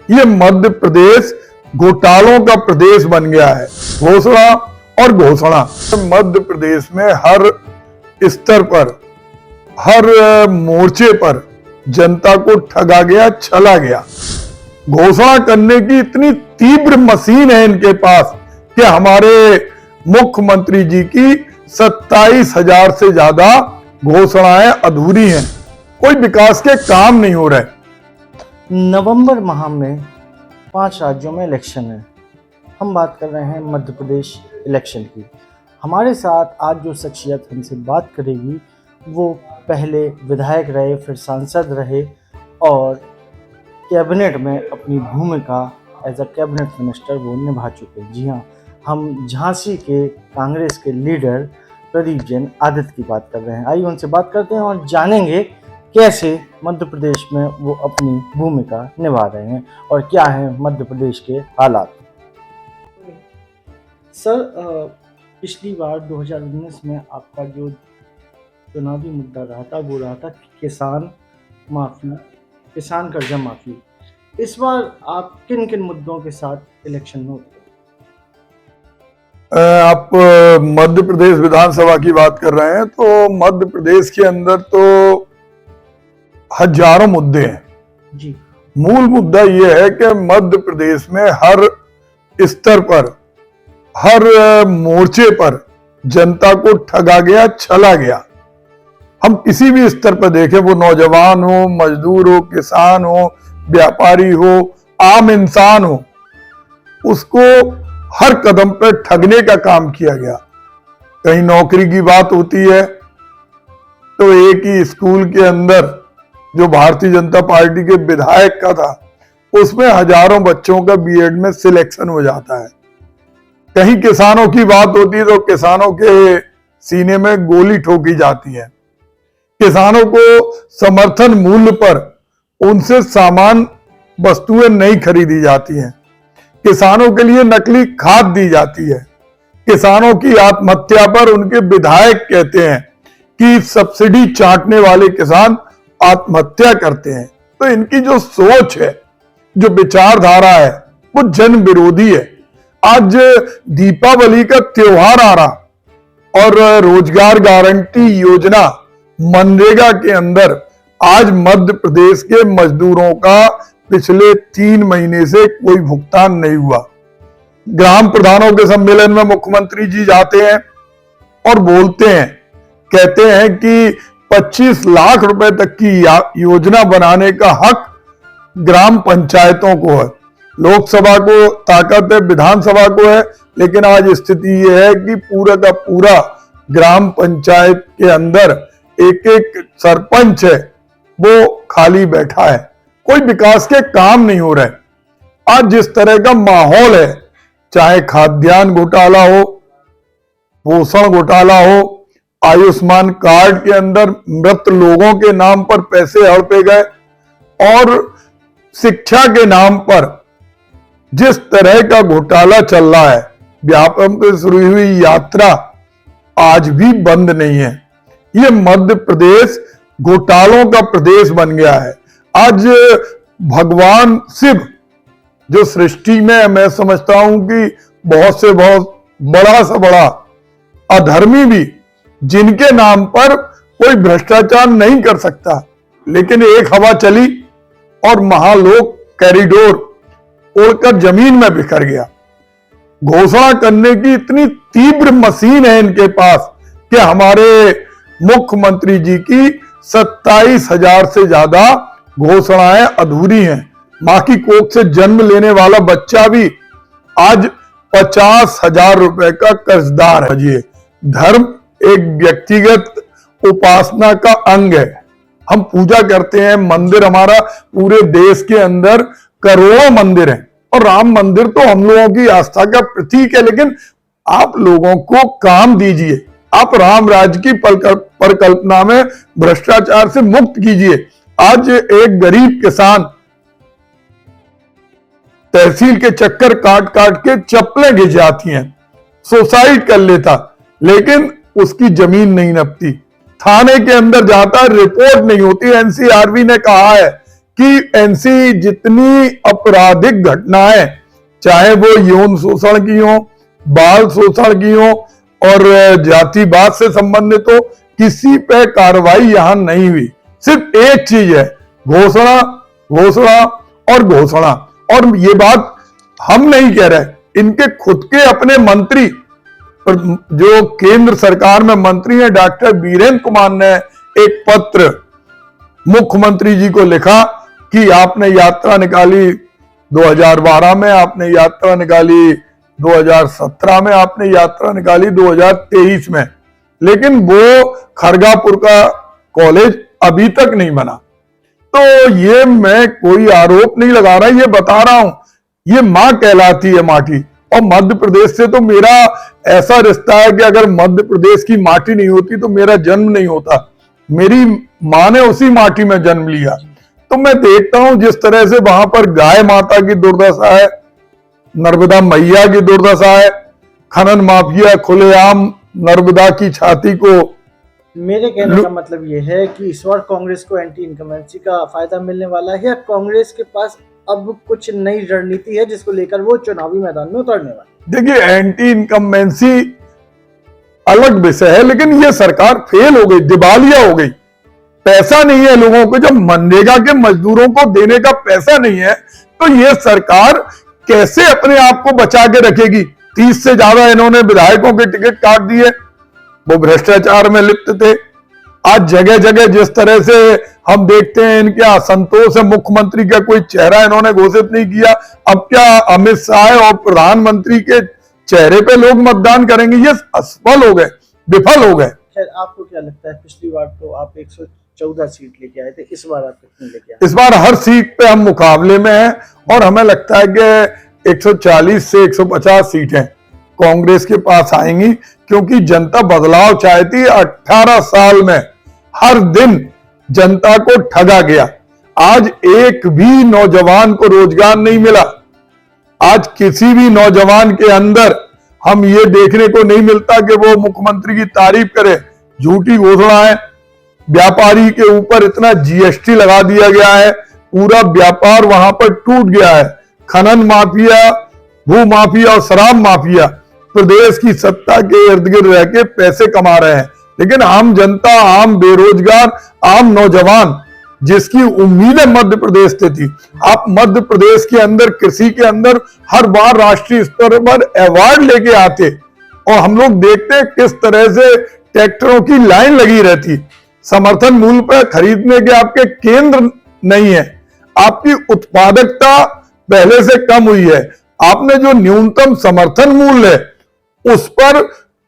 ये मध्य प्रदेश घोटालों का प्रदेश बन गया है। घोषणा और घोषणा। मध्य प्रदेश में हर स्तर पर, हर मोर्चे पर जनता को ठगा गया, छला गया। घोषणा करने की इतनी तीव्र मशीन है इनके पास कि हमारे मुख्यमंत्री जी की 27,000 से ज्यादा घोषणाएं अधूरी हैं। कोई विकास के काम नहीं हो रहे। नवंबर माह में 5 राज्यों में इलेक्शन है। हम बात कर रहे हैं मध्य प्रदेश इलेक्शन की। हमारे साथ आज जो शख्सियत हमसे बात करेगी वो पहले विधायक रहे, फिर सांसद रहे और कैबिनेट में अपनी भूमिका एज अ कैबिनेट मिनिस्टर वो निभा चुके हैं। जी हाँ, हम झांसी के कांग्रेस के लीडर प्रदीप जैन आदित्य की बात कर रहे हैं। आइए उनसे बात करते हैं और जानेंगे कैसे मध्य प्रदेश में वो अपनी भूमिका निभा रहे हैं और क्या है मध्य प्रदेश के हालात। सर, पिछली बार 2019 में आपका जो चुनावी मुद्दा रहा था वो रहा था किसान माफी, किसान कर्जा माफी। इस बार आप किन किन मुद्दों के साथ इलेक्शन में उतरे? आप मध्य प्रदेश विधानसभा की बात कर रहे हैं तो मध्य प्रदेश के अंदर तो हजारों मुद्दे हैं जी। मूल मुद्दा यह है कि मध्य प्रदेश में हर स्तर पर, हर मोर्चे पर जनता को ठगा गया, छला गया। हम किसी भी स्तर पर देखें, वो नौजवान हो, मजदूर हो, किसान हो, व्यापारी हो, आम इंसान हो, उसको हर कदम पर ठगने का काम किया गया। कहीं नौकरी की बात होती है तो एक ही स्कूल के अंदर जो भारतीय जनता पार्टी के विधायक का था, उसमें हजारों बच्चों का बीएड में सिलेक्शन हो जाता है। कहीं किसानों की बात होती है तो किसानों के सीने में गोली ठोकी जाती है। किसानों को समर्थन मूल्य पर उनसे सामान, वस्तुएं नहीं खरीदी जाती हैं। किसानों के लिए नकली खाद दी जाती है। किसानों की आत्महत्या पर उनके विधायक कहते हैं कि सब्सिडी चाटने वाले किसान आत्महत्या करते हैं। तो इनकी जो सोच है, जो विचारधारा है, वो जन विरोधी है। आज दीपावली का त्योहार आ रहा और रोजगार गारंटी योजना मनरेगा के अंदर आज मध्य प्रदेश के मजदूरों का पिछले 3 महीने से कोई भुगतान नहीं हुआ। ग्राम प्रधानों के सम्मेलन में मुख्यमंत्री जी जाते हैं और बोलते हैं, कहते हैं कि 25 लाख रुपए तक की योजना बनाने का हक ग्राम पंचायतों को है। लोकसभा को ताकत है, विधानसभा को है, लेकिन आज स्थिति यह है कि पूरा का पूरा ग्राम पंचायत के अंदर एक एक सरपंच है वो खाली बैठा है। कोई विकास के काम नहीं हो रहे। आज जिस तरह का माहौल है, चाहे खाद्यान्न घोटाला हो, पोषण घोटाला हो, आयुष्मान कार्ड के अंदर मृत लोगों के नाम पर पैसे हड़पे गए और शिक्षा के नाम पर जिस तरह का घोटाला चल रहा है, व्यापक से शुरू हुई यात्रा आज भी बंद नहीं है। ये मध्य प्रदेश घोटालों का प्रदेश बन गया है। आज भगवान शिव जो सृष्टि में मैं समझता हूं कि बहुत से बहुत बड़ा से बड़ा अधर्मी भी, जिनके नाम पर कोई भ्रष्टाचार नहीं कर सकता, लेकिन एक हवा चली और महालोक कॉरिडोर उड़कर जमीन में बिखर गया। घोषणा करने की इतनी तीव्र मशीन है इनके पास कि हमारे मुख्यमंत्री जी की 27,000 से ज्यादा घोषणाएं अधूरी हैं। मां की कोख से जन्म लेने वाला बच्चा भी आज 50,000 रुपए का कर्जदार है। धर्म एक व्यक्तिगत उपासना का अंग है। हम पूजा करते हैं, मंदिर हमारा पूरे देश के अंदर करोड़ों मंदिर हैं और राम मंदिर तो हम लोगों की आस्था का प्रतीक है, लेकिन आप लोगों को काम दीजिए। आप राम राज्य की परिकल्पना में भ्रष्टाचार से मुक्त कीजिए। आज एक गरीब किसान तहसील के चक्कर काट काट के चप्पलें घिस जाती हैं, सुसाइड कर लेता, लेकिन उसकी जमीन नहीं नपती। थाने के अंदर जाता है, रिपोर्ट नहीं होती। एनसीआरबी ने कहा है कि ऐसी जितनी आपराधिक घटनाएं, चाहे वो यौन शोषण की हो, बाल शोषण की हो और जातिवाद से संबंधित हो, किसी पे कार्रवाई यहां नहीं हुई। सिर्फ एक चीज है, घोषणा घोषणा और घोषणा। और ये बात हम नहीं कह रहे, इनके खुद के अपने मंत्री, जो केंद्र सरकार में मंत्री हैं, डॉक्टर वीरेंद्र कुमार ने एक पत्र मुख्यमंत्री जी को लिखा कि आपने यात्रा निकाली 2012 में, आपने यात्रा निकाली 2017 में, आपने यात्रा निकाली 2023 में, लेकिन वो खरगापुर का कॉलेज अभी तक नहीं बना। तो ये मैं कोई आरोप नहीं लगा रहा, ये बता रहा हूं, ये मां कहलाती है माटी। और मध्य प्रदेश से तो मेरा ऐसा रिश्ता है कि अगर मध्य प्रदेश की माटी नहीं होती तो मेरा जन्म नहीं होता। मेरी मां ने उसी माटी में जन्म लिया। तो मैं देखता हूं जिस तरह से वहां पर गाय माता की दुर्दशा है, नर्मदा मैया की दुर्दशा है, खनन माफिया खुलेआम नर्मदा की छाती को। मेरे कहने का मतलब ये है कि इस बार कांग्रेस को एंटी इनकम्बेंसी का फायदा मिलने वाला है, या कांग्रेस के पास अब कुछ नई रणनीति है जिसको लेकर वो चुनावी मैदान में उतरने वाली? देखिए, एंटी इनकम्बेंसी अलग विषय है, लेकिन ये सरकार फेल हो गई, दिवालिया हो गई। पैसा नहीं है लोगों को, जब मनरेगा के मजदूरों को देने का पैसा नहीं है तो ये सरकार कैसे अपने आप को बचा के रखेगी? 30 से ज्यादा इन्होंने विधायकों के टिकट काट दिए, वो भ्रष्टाचार में लिप्त थे। आज जगह जगह जिस तरह से हम देखते हैं इनके असंतोष है, मुख्यमंत्री का कोई चेहरा इन्होंने घोषित नहीं किया। अब क्या अमित शाह और प्रधानमंत्री के चेहरे पे लोग मतदान करेंगे? ये असफल हो गए, विफल हो गए। खैर, आपको क्या लगता है, पिछली बार तो आप 114 सीट लेके आए थे, इस बार आप कितनी लेके आए? इस बार हर सीट पे हम मुकाबले में हैं और हमें लगता है कि 140 से 150 सीटें कांग्रेस के पास आएंगी, क्योंकि जनता बदलाव चाहती है। 18 साल में हर दिन जनता को ठगा गया। आज एक भी नौजवान को रोजगार नहीं मिला। आज किसी भी नौजवान के अंदर हम ये देखने को नहीं मिलता कि वो मुख्यमंत्री की तारीफ करे। झूठी घोषणाएं, व्यापारी के ऊपर इतना जीएसटी लगा दिया गया है, पूरा व्यापार वहां पर टूट गया है। खनन माफिया, भू माफिया और शराब माफिया प्रदेश की सत्ता के इर्द गिर्द रह के पैसे कमा रहे हैं, लेकिन आम जनता, आम बेरोजगार, आम नौजवान जिसकी उम्मीदें मध्य प्रदेश से थी। आप मध्य प्रदेश के अंदर कृषि के अंदर हर बार राष्ट्रीय स्तर पर अवार्ड लेके आते और हम लोग देखते किस तरह से ट्रैक्टरों की लाइन लगी रहती। समर्थन मूल्य पर खरीदने के आपके केंद्र नहीं है, आपकी उत्पादकता पहले से कम हुई है। आपने जो न्यूनतम समर्थन मूल्य है उस पर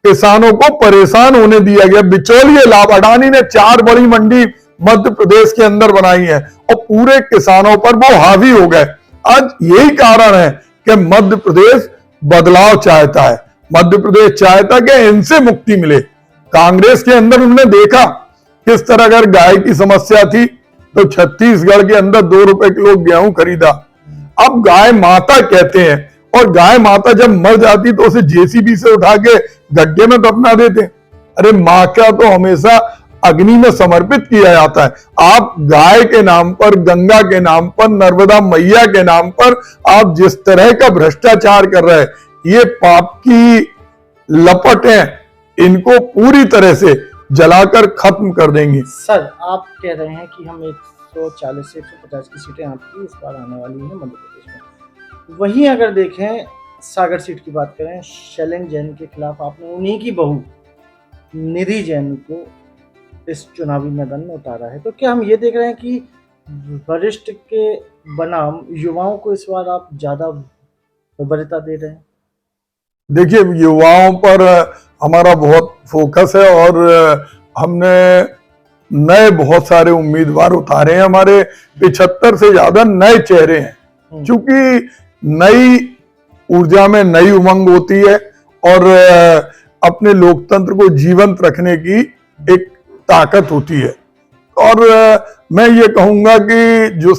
किसानों को परेशान होने दिया गया। बिचौलिए लाभ, अडानी ने 4 बड़ी मंडी मध्य प्रदेश के अंदर बनाई है और पूरे किसानों पर वो हावी हो गए। आज यही कारण है कि मध्य प्रदेश बदलाव चाहता है। मध्य प्रदेश चाहता है कि इनसे मुक्ति मिले। कांग्रेस के अंदर उन्होंने देखा किस तरह अगर गाय की समस्या थी तो छत्तीसगढ़ के अंदर 2 रुपए किलो गेहूं खरीदा। अब गाय माता कहते हैं, और गाय माता जब मर जाती तो उसे जेसीबी से उठा के गड्ढे में दफना देते। अरे माँ का तो हमेशा अग्नि में समर्पित किया जाता है। आप गाय के नाम पर, गंगा के नाम पर, नर्मदा मैया के नाम पर आप जिस तरह का भ्रष्टाचार कर रहे हैं, ये पाप की लपट है, इनको पूरी तरह से जलाकर खत्म कर देंगे। सर, आप कह रहे हैं कि हम 140 से 150 की सीटें आपकी इस बार आने वाली है मध्य प्रदेश में। वहीं अगर देखें सागर सीट की बात करें, शैलेंद्र जैन के खिलाफ आपने उन्हीं की बहू निधि जैन को इस चुनावी मैदान में उतारा है, तो क्या हम ये देख रहे हैं कि वरिष्ठ के बनाम युवाओं को इस बार आप ज्यादा वरीयता दे रहे हैं? देखिए, युवाओं पर हमारा बहुत फोकस है और हमने नए बहुत सारे उम्मीदवार उतारे हैं। हमारे 75 से ज्यादा नए चेहरे हैं, क्योंकि नई ऊर्जा में नई उमंग होती है और अपने लोकतंत्र को जीवंत रखने की एक ताकत होती है। और मैं ये कहूंगा कि जो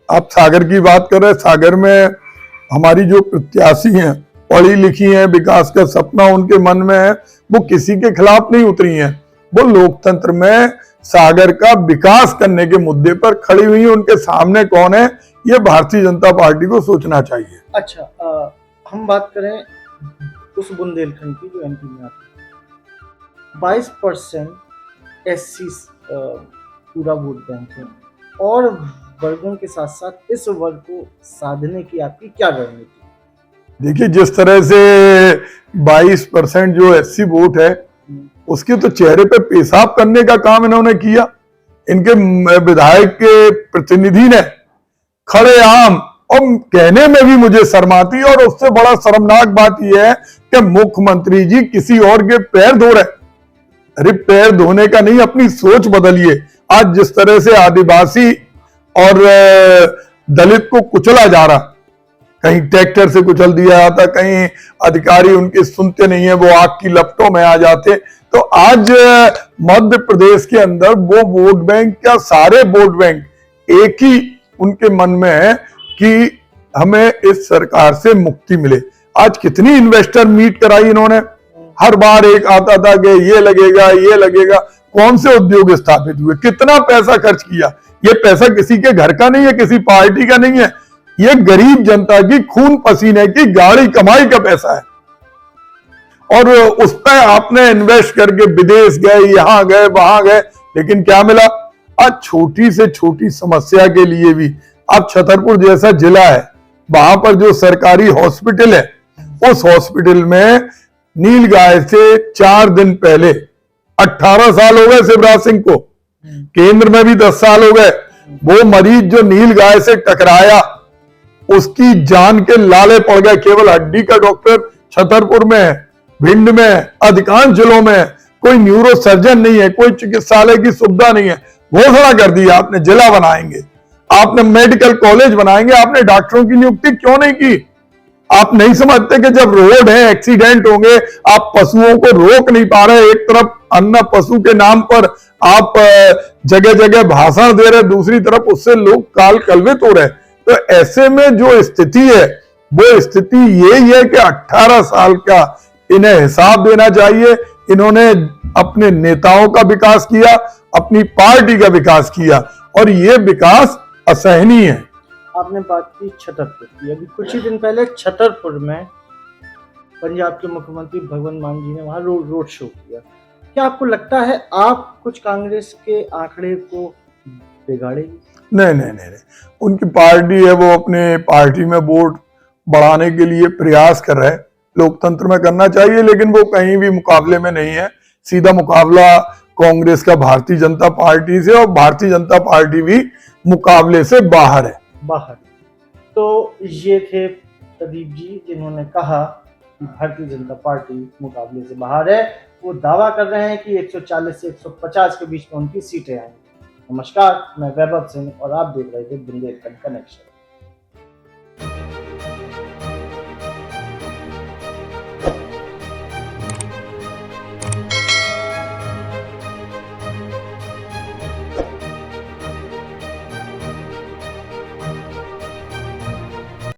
आप सागर की बात कर रहे हैं, सागर में हमारी जो प्रत्याशी हैं, पढ़ी लिखी हैं, विकास का सपना उनके मन में है, वो किसी के खिलाफ नहीं उतरी हैं। वो लोकतंत्र में सागर का विकास करने के मुद्दे पर खड़ी हुई हैं। उनके सामने कौन है, ये भारतीय जनता पार्टी को सोचना चाहिए। अच्छा, हम बात करें उस बुंदेलखंड की जो एमपी में आती है, 22% एससी पूरा वोट बैंक है, और वर्गों के साथ साथ इस वर्ग को साधने की आपकी क्या रणनीति? देखिए, जिस तरह से 22% जो एससी वोट है, उसके तो चेहरे पे पेशाब करने का काम इन्होंने किया। इनके विधायक के प्रतिनिधि ने खड़े आम, और कहने में भी मुझे शर्म आती है, और उससे बड़ा शर्मनाक बात यह है कि मुख्यमंत्री जी किसी और के पैर धो रहे। अरे पैर धोने का नहीं, अपनी सोच बदलिए। आज जिस तरह से आदिवासी और दलित को कुचला जा रहा, कहीं ट्रैक्टर से कुचल दिया जाता, कहीं अधिकारी उनके सुनते नहीं है, वो आग की लपटों में आ जाते। तो आज मध्य प्रदेश के अंदर वो वोट बैंक, क्या सारे वोट बैंक एक ही उनके मन में है कि हमें इस सरकार से मुक्ति मिले। आज कितनी इन्वेस्टर मीट कराई इन्होंने, हर बार एक आता था कि ये लगेगा ये लगेगा। कौन से उद्योग स्थापित हुए, कितना पैसा खर्च किया? ये पैसा किसी के घर का नहीं है, किसी पार्टी का नहीं है, ये गरीब जनता की खून पसीने की गाड़ी कमाई का पैसा है। और उस पर आपने इन्वेस्ट करके विदेश गए, यहां गए वहां गए, लेकिन क्या मिला? आज छोटी से छोटी समस्या के लिए भी, अब छतरपुर जैसा जिला है, वहां पर जो सरकारी हॉस्पिटल है, उस हॉस्पिटल में नील गाय से 4 दिन पहले 18 साल हो गए शिवराज सिंह को, केंद्र में भी 10 साल हो गए। वो मरीज जो नील गाय से टकराया, उसकी जान के लाले पड़ गए। केवल हड्डी का डॉक्टर छतरपुर में है, भिंड में, अधिकांश जिलों में कोई न्यूरो सर्जन नहीं है, कोई चिकित्सालय की सुविधा नहीं है। घोषणा कर दी आपने जिला बनाएंगे, आपने मेडिकल कॉलेज बनाएंगे, आपने डॉक्टरों की नियुक्ति क्यों नहीं की? आप नहीं समझते कि जब रोड है, एक्सीडेंट होंगे, आप पशुओं को रोक नहीं पा रहे। एक तरफ अन्न पशु के नाम पर आप जगह जगह भाषण दे रहे, दूसरी तरफ उससे लोग काल कलवित हो रहे। तो ऐसे में जो स्थिति है, वो स्थिति यही है कि 18 साल का इन्हें हिसाब देना चाहिए। इन्होंने अपने नेताओं का विकास किया, अपनी पार्टी का विकास किया, और ये विकास असहनीय है। आपने बात की छतरपुर की, अभी कुछ ही दिन पहले छतरपुर में पंजाब के मुख्यमंत्री भगवंत मान जी ने वहां रोड शो किया। क्या आपको लगता है आप कुछ कांग्रेस के आंकड़े को बिगाड़ेगी? नहीं नहीं नहीं नहीं, उनकी पार्टी है, वो अपने पार्टी में वोट बढ़ाने के लिए प्रयास कर रहे हैं। लोकतंत्र में करना चाहिए, लेकिन वो कहीं भी मुकाबले में नहीं है। सीधा मुकाबला कांग्रेस का भारतीय जनता पार्टी से, और भारतीय जनता पार्टी भी मुकाबले से बाहर है। तो ये थे प्रदीप जी, जिन्होंने कहा कि भारतीय जनता पार्टी मुकाबले से बाहर है। वो दावा कर रहे हैं कि 140 से 150 के बीच में उनकी सीटें आएंगी। नमस्कार, मैं वैभव सिंह और आप देख रहे थे बुंदेलखंड कनेक्शन।